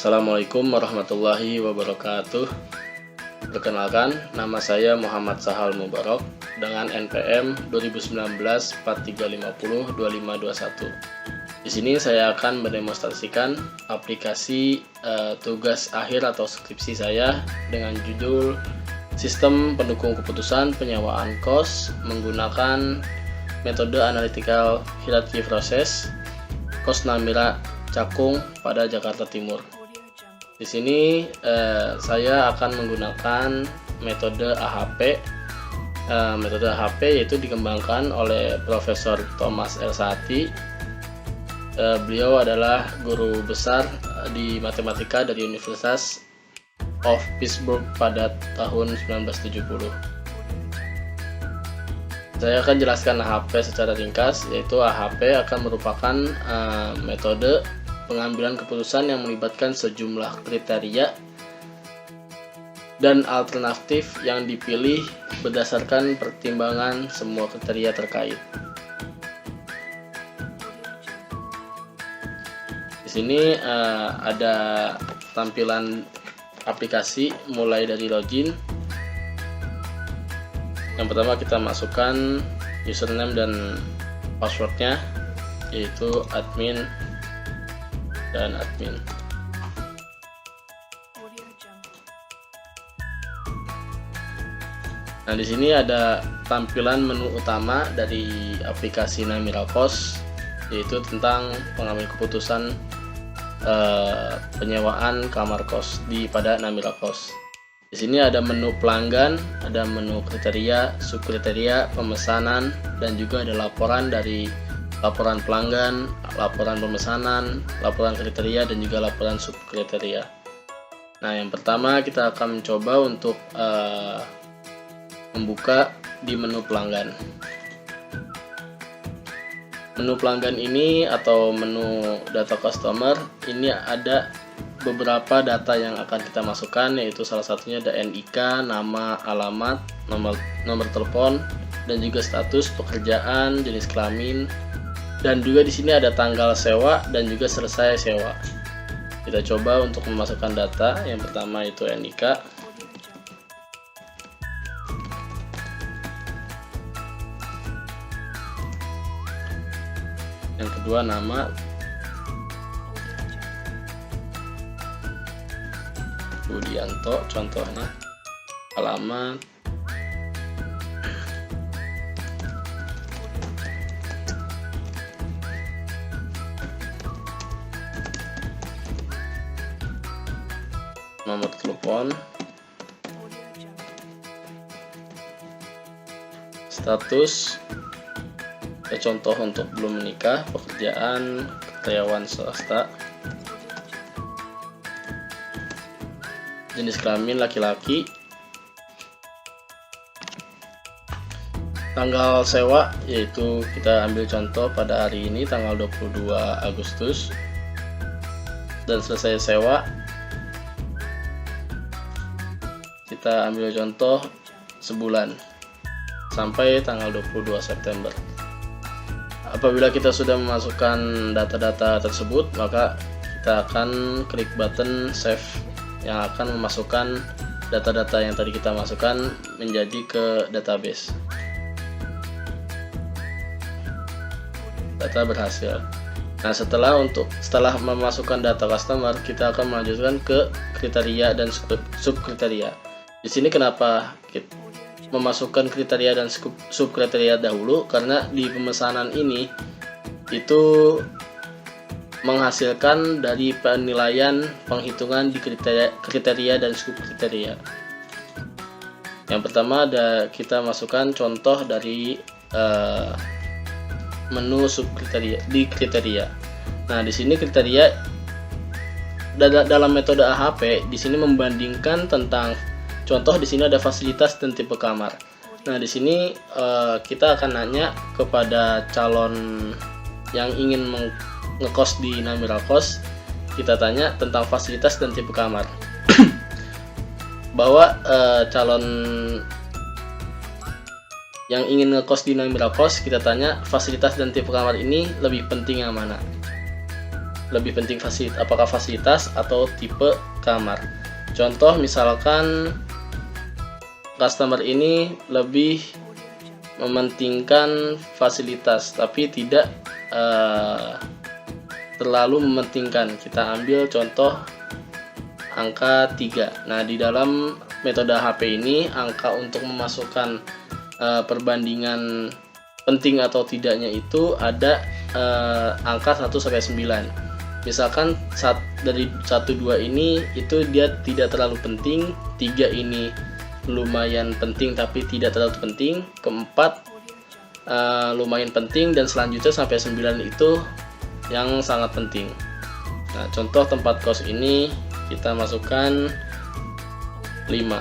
Assalamualaikum warahmatullahi wabarakatuh. Perkenalkan, nama saya Muhammad Sahal Mubarak dengan NPM 2019-4350-2521. Di sini saya akan mendemonstrasikan aplikasi tugas akhir atau skripsi saya dengan judul Sistem Pendukung Keputusan Penyewaan Kos menggunakan metode analytical hierarchy process Kos Namira Cakung pada Jakarta Timur. Di sini saya akan menggunakan metode AHP. Metode AHP yaitu dikembangkan oleh Profesor Thomas Elsati. Beliau adalah guru besar di matematika dari Universitas of Pittsburgh pada tahun 1970. Saya akan jelaskan AHP secara ringkas, yaitu AHP akan merupakan metode pengambilan keputusan yang melibatkan sejumlah kriteria dan alternatif yang dipilih berdasarkan pertimbangan semua kriteria terkait. Di sini ada tampilan aplikasi mulai dari login. Yang pertama kita masukkan username dan passwordnya, yaitu admin dan admin. Nah, di sini ada tampilan menu utama dari aplikasi Namira Kos, yaitu tentang pengambil keputusan penyewaan kamar kos pada Namira Kos. Di sini ada menu pelanggan, ada menu kriteria, subkriteria, pemesanan, dan juga ada laporan dari laporan pelanggan, laporan pemesanan, laporan kriteria, dan juga laporan subkriteria. Nah, yang pertama kita akan mencoba untuk membuka di menu pelanggan. Menu pelanggan ini atau menu data customer ini ada beberapa data yang akan kita masukkan, yaitu salah satunya ada NIK, nama, alamat, nomor telepon, dan juga status pekerjaan, jenis kelamin, dan juga di sini ada tanggal sewa dan juga selesai sewa. Kita coba untuk memasukkan data. Yang pertama itu NIK. Yang kedua nama. Budianto contohnya. Alamat. Nomor telepon, status, contoh untuk belum menikah, pekerjaan, karyawan swasta, jenis kelamin laki-laki, tanggal sewa, yaitu kita ambil contoh pada hari ini tanggal 22 Agustus, dan selesai sewa kita ambil contoh sebulan sampai tanggal 22 September. Apabila kita sudah memasukkan data-data tersebut, maka kita akan klik button save yang akan memasukkan data-data yang tadi kita masukkan menjadi ke database. Data berhasil. Nah, setelah memasukkan data customer, kita akan melanjutkan ke kriteria dan subkriteria. Di sini kenapa kita memasukkan kriteria dan subkriteria dahulu? Karena di pemesanan ini itu menghasilkan dari penilaian penghitungan di kriteria dan subkriteria. Yang pertama ada kita masukkan contoh dari menu subkriteria di kriteria. Nah, di sini kriteria dalam metode AHP di sini membandingkan tentang contoh. Di sini ada fasilitas dan tipe kamar. Nah, di sini kita akan nanya kepada calon yang ingin ngekos di Namira Kos. Kita tanya tentang fasilitas dan tipe kamar. Bahwa calon yang ingin ngekos di Namira Kos, kita tanya fasilitas dan tipe kamar ini lebih penting yang mana. lebih penting apakah fasilitas atau tipe kamar. Contoh misalkan customer ini lebih mementingkan fasilitas tapi tidak terlalu mementingkan. Kita ambil contoh angka 3. Nah, di dalam metode HP ini angka untuk memasukkan perbandingan penting atau tidaknya itu ada angka 1 sampai 9. Misalkan dari 1 2 ini itu dia tidak terlalu penting, 3 ini lumayan penting tapi tidak terlalu penting, keempat lumayan penting, dan selanjutnya sampai 9 itu yang sangat penting. Nah, contoh tempat kos ini kita masukkan 5.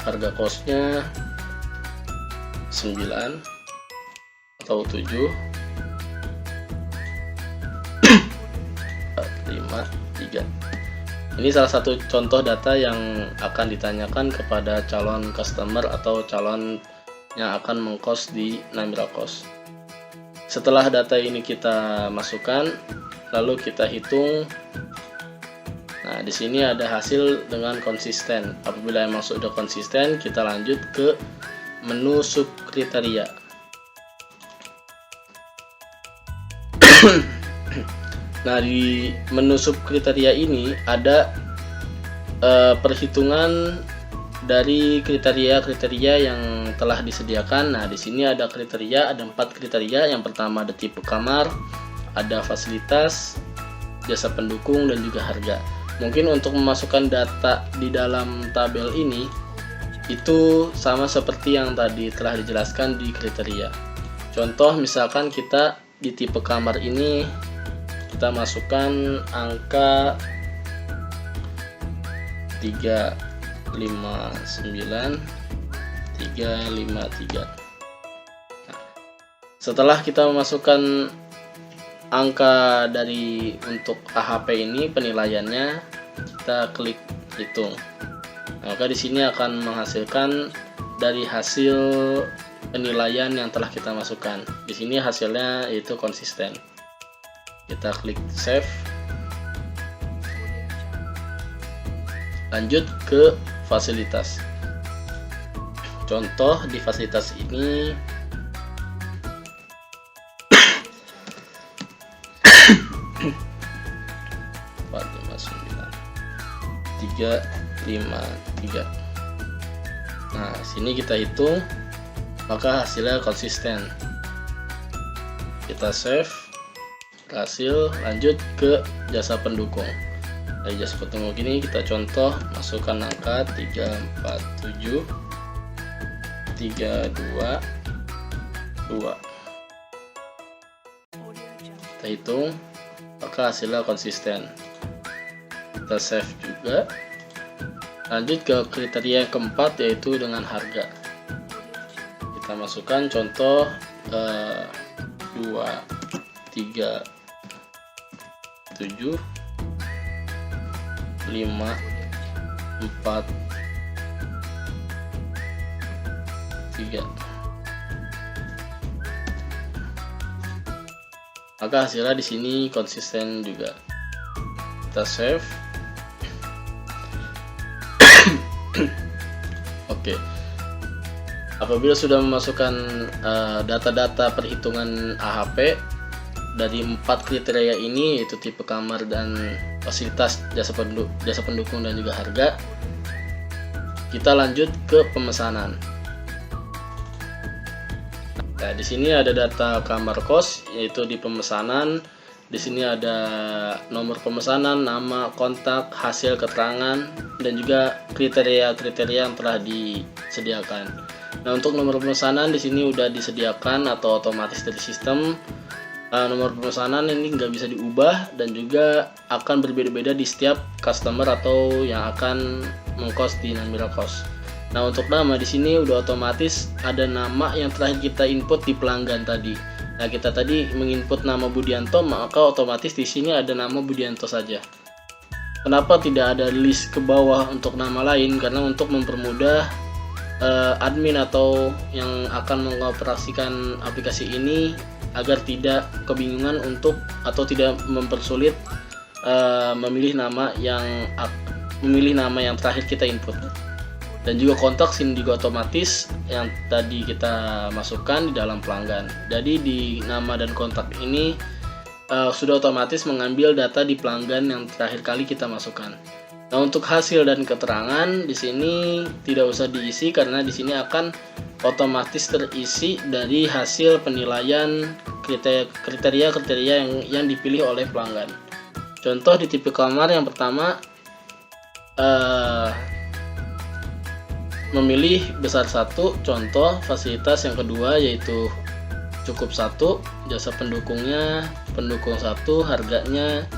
Harga kosnya 9 atau 7 5 3. Ini salah satu contoh data yang akan ditanyakan kepada calon customer atau calon yang akan mengkos di Namira Kos. Setelah data ini kita masukkan, lalu kita hitung. Nah, di sini ada hasil dengan konsisten. Apabila memang sudah konsisten, kita lanjut ke menu sub kriteria. Nah, di menu sub kriteria ini ada perhitungan dari kriteria-kriteria yang telah disediakan. Nah, di sini ada kriteria, ada 4 kriteria. Yang pertama ada tipe kamar, ada fasilitas, jasa pendukung, dan juga harga. Mungkin untuk memasukkan data di dalam tabel ini itu sama seperti yang tadi telah dijelaskan di kriteria. Contoh misalkan kita di tipe kamar ini kita masukkan angka 359 353. Nah, setelah kita memasukkan angka dari untuk AHP ini penilaiannya, kita klik hitung. Nah, maka di sini akan menghasilkan dari hasil penilaian yang telah kita masukkan. Di sini hasilnya yaitu konsisten. Kita klik save. Lanjut ke fasilitas. Contoh di fasilitas ini 353. Nah, sini kita hitung, maka hasilnya konsisten. Kita save hasil, lanjut ke jasa pendukung. Dari jasa pendukung ini kita contoh masukkan angka 347 322. Kita hitung, maka hasilnya konsisten. Kita save juga. Lanjut ke kriteria yang keempat, yaitu dengan harga. Kita masukkan contoh 2 3 7 5 4 3. Maka hasilnya di sini konsisten juga. Kita save. Oke. Apabila sudah memasukkan data-data perhitungan AHP dari 4 kriteria ini, yaitu tipe kamar dan fasilitas, jasa pendukung, dan juga harga, kita lanjut ke pemesanan. Nah, di sini ada data kamar kos, yaitu di pemesanan. Di sini ada nomor pemesanan, nama, kontak, hasil keterangan, dan juga kriteria-kriteria yang telah disediakan. Nah, untuk nomor pemesanan di sini udah disediakan atau otomatis dari sistem. Nomor pemesanan ini nggak bisa diubah dan juga akan berbeda-beda di setiap customer atau yang akan mengkos di Namira Kos. Nah, untuk nama di sini udah otomatis ada nama yang telah kita input di pelanggan tadi. Nah, kita tadi menginput nama Budianto, maka otomatis di sini ada nama Budianto saja. Kenapa tidak ada list ke bawah untuk nama lain? Karena untuk mempermudah admin atau yang akan mengoperasikan aplikasi ini agar tidak kebingungan untuk atau tidak mempersulit memilih nama yang terakhir kita input. Dan juga kontak sini juga otomatis yang tadi kita masukkan di dalam pelanggan. Jadi di nama dan kontak ini sudah otomatis mengambil data di pelanggan yang terakhir kali kita masukkan. Nah, untuk hasil dan keterangan di sini tidak usah diisi karena di sini akan otomatis terisi dari hasil penilaian kriteria yang dipilih oleh pelanggan. Contoh di tipe kamar yang pertama memilih besar 1, contoh fasilitas yang kedua yaitu cukup 1, jasa pendukungnya pendukung 1, harganya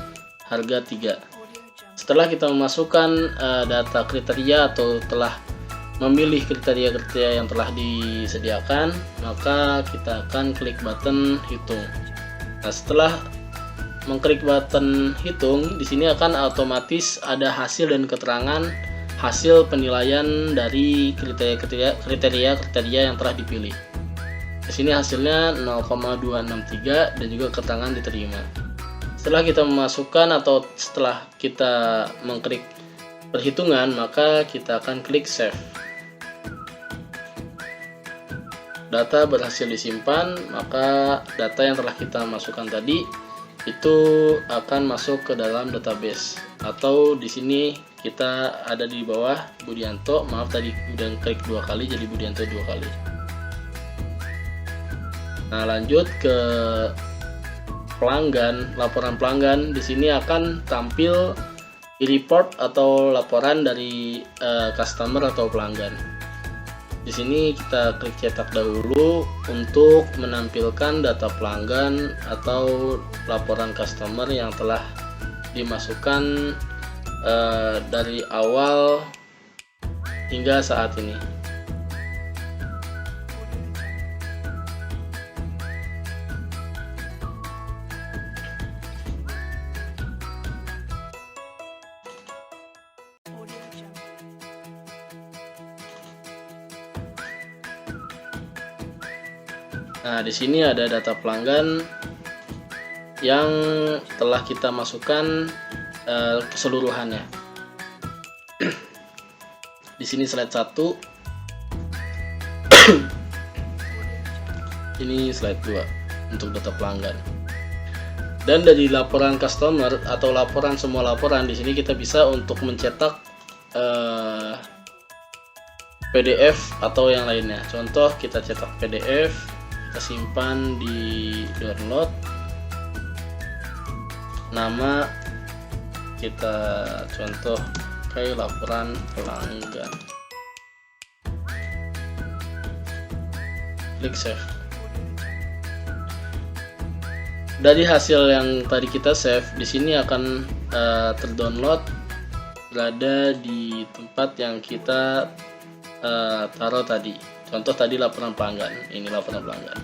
harga 3. Setelah kita memasukkan data kriteria atau telah memilih kriteria-kriteria yang telah disediakan, maka kita akan klik button hitung. Nah, setelah mengklik button hitung, di sini akan otomatis ada hasil dan keterangan hasil penilaian dari kriteria yang telah dipilih. Di sini hasilnya 0,263 dan juga keterangan diterima. Setelah kita memasukkan atau setelah kita mengklik perhitungan, maka kita akan klik save. Data berhasil disimpan, maka data yang telah kita masukkan tadi itu akan masuk ke dalam database. Atau di sini kita ada di bawah Budianto, maaf tadi udah klik 2 kali jadi Budianto 2 kali. Nah, lanjut ke pelanggan, laporan pelanggan. Di sini akan tampil report atau laporan dari customer atau pelanggan. Di sini kita klik cetak dahulu untuk menampilkan data pelanggan atau laporan customer yang telah dimasukkan dari awal hingga saat ini. Nah, di sini ada data pelanggan yang telah kita masukkan keseluruhannya. Di sini slide 1. Ini slide 2 untuk data pelanggan. Dan dari laporan customer atau laporan semua laporan, di sini kita bisa untuk mencetak PDF atau yang lainnya. Contoh kita cetak PDF, kita simpan di download, nama kita contoh kayak laporan pelanggan, klik save. Dari hasil yang tadi kita save, di sini akan terdownload berada di tempat yang kita taruh tadi. Contoh tadi laporan pelanggan, ini laporan pelanggan.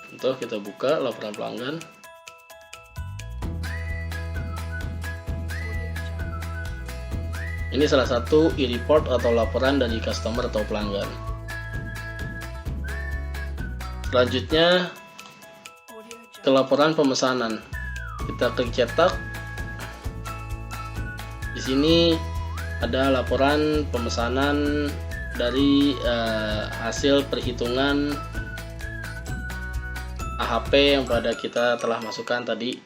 Contoh kita buka laporan pelanggan. Ini salah satu e-report atau laporan dari customer atau pelanggan. Selanjutnya ke laporan pemesanan. Kita klik cetak. Di sini ada laporan pemesanan dari hasil perhitungan AHP yang pada kita telah masukkan tadi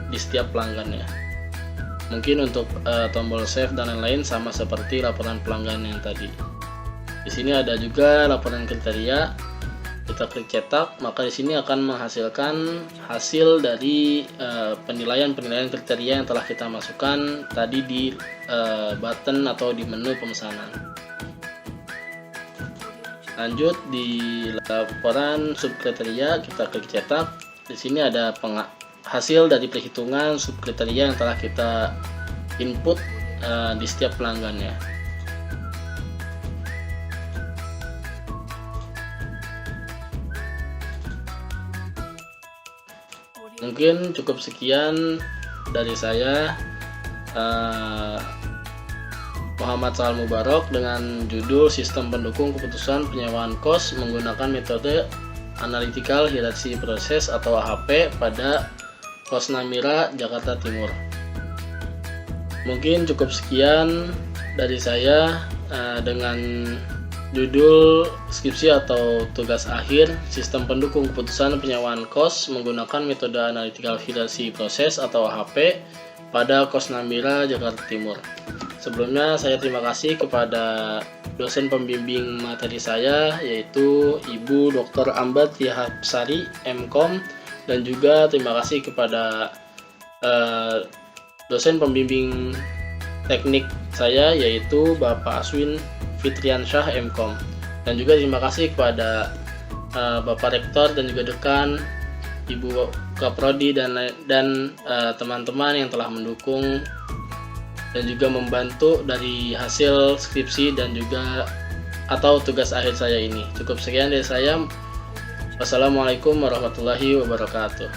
di setiap pelanggannya. Mungkin untuk tombol save dan lain-lain sama seperti laporan pelanggan yang tadi. Di sini ada juga laporan kriteria. Kita klik cetak, maka di sini akan menghasilkan hasil dari penilaian kriteria yang telah kita masukkan tadi di button atau di menu pemesanan. Lanjut di laporan subkriteria, kita klik cetak. Di sini ada hasil dari perhitungan subkriteria yang telah kita input di setiap pelanggannya. Mungkin cukup sekian dari saya. Muhammad Sal Mubarok dengan judul Sistem Pendukung Keputusan Penyewaan Kos menggunakan metode Analytical Hierarchy Process atau AHP pada Kos Namira, Jakarta Timur. Mungkin cukup sekian dari saya dengan judul skripsi atau tugas akhir Sistem Pendukung Keputusan Penyewaan Kos menggunakan metode Analytical Hierarchy Process atau AHP pada Kos Namira, Jakarta Timur. Sebelumnya saya terima kasih kepada dosen pembimbing materi saya, yaitu Ibu Dr. Ambat Yahapsari, MKom, dan juga terima kasih kepada dosen pembimbing teknik saya, yaitu Bapak Aswin Fitriansyah, MKom. Dan juga terima kasih kepada Bapak Rektor dan juga Dekan, Ibu Kaprodi dan teman-teman yang telah mendukung dan juga membantu dari hasil skripsi dan juga atau tugas akhir saya ini. Cukup sekian dari saya. Wassalamualaikum warahmatullahi wabarakatuh.